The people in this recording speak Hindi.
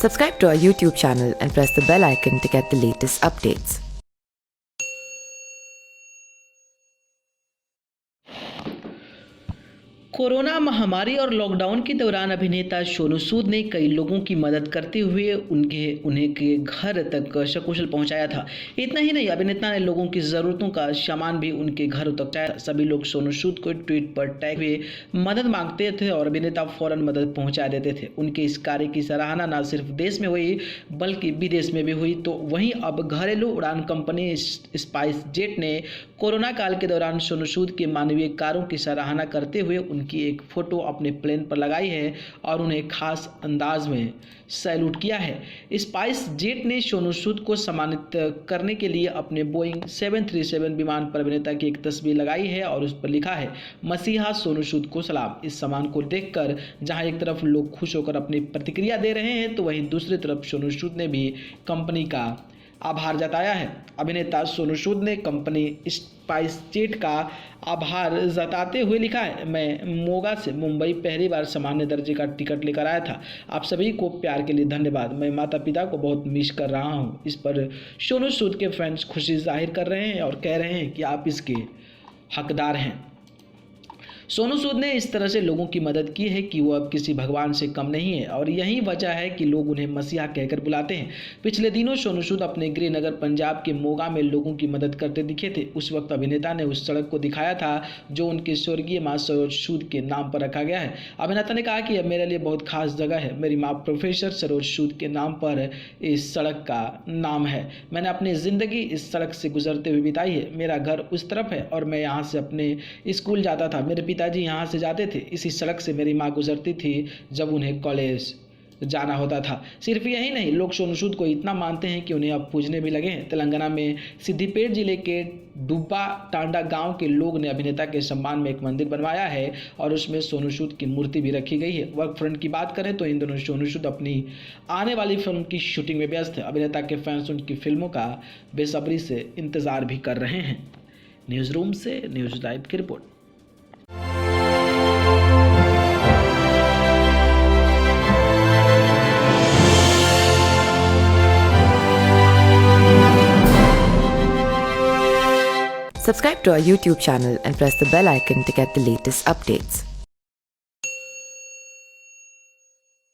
Subscribe to our YouTube channel and press the bell icon to get the latest updates. Corona महामारी और लॉकडाउन के दौरान अभिनेता सोनू सूद ने कई लोगों की मदद करते हुए उन्हें के घर तक सकुशल पहुंचाया था। इतना ही नहीं, अभिनेता ने लोगों की ज़रूरतों का सामान भी उनके घरों तक पहुंचाया। सभी लोग सोनू सूद को ट्वीट पर टैग हुए मदद मांगते थे और अभिनेता फौरन मदद पहुंचा देते थे। उनके इस कार्य की सराहना न सिर्फ देश में हुई बल्कि विदेश में भी हुई। तो वहीं अब घरेलू उड़ान कंपनी स्पाइस जेट ने कोरोना काल के दौरान सोनू सूद के मानवीय कार्यों की सराहना करते हुए उनकी एक फोटो अपने प्लेन पर लगाई है और उन्हें खास अंदाज में सैल्यूट किया है। स्पाइस जेट ने सोनू सूद को सम्मानित करने के लिए अपने बोइंग 737 विमान पर अभिनेता की एक तस्वीर लगाई है और उस पर लिखा है, मसीहा सोनू सूद को सलाम। इस सम्मान को देखकर जहां एक तरफ लोग खुश होकर अपनी प्रतिक्रिया दे रहे हैं तो वहीं दूसरी तरफ सोनू सूद ने भी कंपनी का आभार जताया है। अभिनेता सोनू सूद ने कंपनी स्पाइस जेट का आभार जताते हुए लिखा है, मैं मोगा से मुंबई पहली बार सामान्य दर्जे का टिकट लेकर आया था। आप सभी को प्यार के लिए धन्यवाद। मैं माता पिता को बहुत मिस कर रहा हूँ। इस पर सोनू सूद के फैंस खुशी जाहिर कर रहे हैं और कह रहे हैं कि आप इसके हकदार हैं। सोनू सूद ने इस तरह से लोगों की मदद की है कि वो अब किसी भगवान से कम नहीं है और यही वजह है कि लोग उन्हें मसीहा कहकर बुलाते हैं। पिछले दिनों सोनू सूद अपने गृह नगर पंजाब के मोगा में लोगों की मदद करते दिखे थे। उस वक्त अभिनेता ने उस सड़क को दिखाया था जो उनके स्वर्गीय मां सरोज सूद के नाम पर रखा गया है। अभिनेता ने कहा कि यह मेरे लिए बहुत खास जगह है। मेरी माँ प्रोफेसर सरोज सूद के नाम पर इस सड़क का नाम है। मैंने अपनी ज़िंदगी इस सड़क से गुजरते हुए बिताई है। मेरा घर उस तरफ है और मैं यहाँ से अपने स्कूल जाता था। मेरे पिताजी यहाँ से जाते थे। इसी सड़क से मेरी माँ गुजरती थी जब उन्हें कॉलेज जाना होता था। सिर्फ यही नहीं, लोग सोनू सूद को इतना मानते हैं कि उन्हें अब पूजने भी लगे हैं। तेलंगाना में सिद्दीपेट जिले के डुब्बा टांडा गांव के लोग ने अभिनेता के सम्मान में एक मंदिर बनवाया है और उसमें सोनू सूद की मूर्ति भी रखी गई है। वर्क फ्रंट की बात करें तो इन दोनों सोनू सूद अपनी आने वाली फिल्म की शूटिंग में व्यस्त है। अभिनेता के फैंस उनकी फिल्मों का बेसब्री से इंतजार भी कर रहे हैं। न्यूज़ रूम से न्यूज़ लाइव की report. Subscribe to our YouTube channel and press the bell icon to get the latest updates.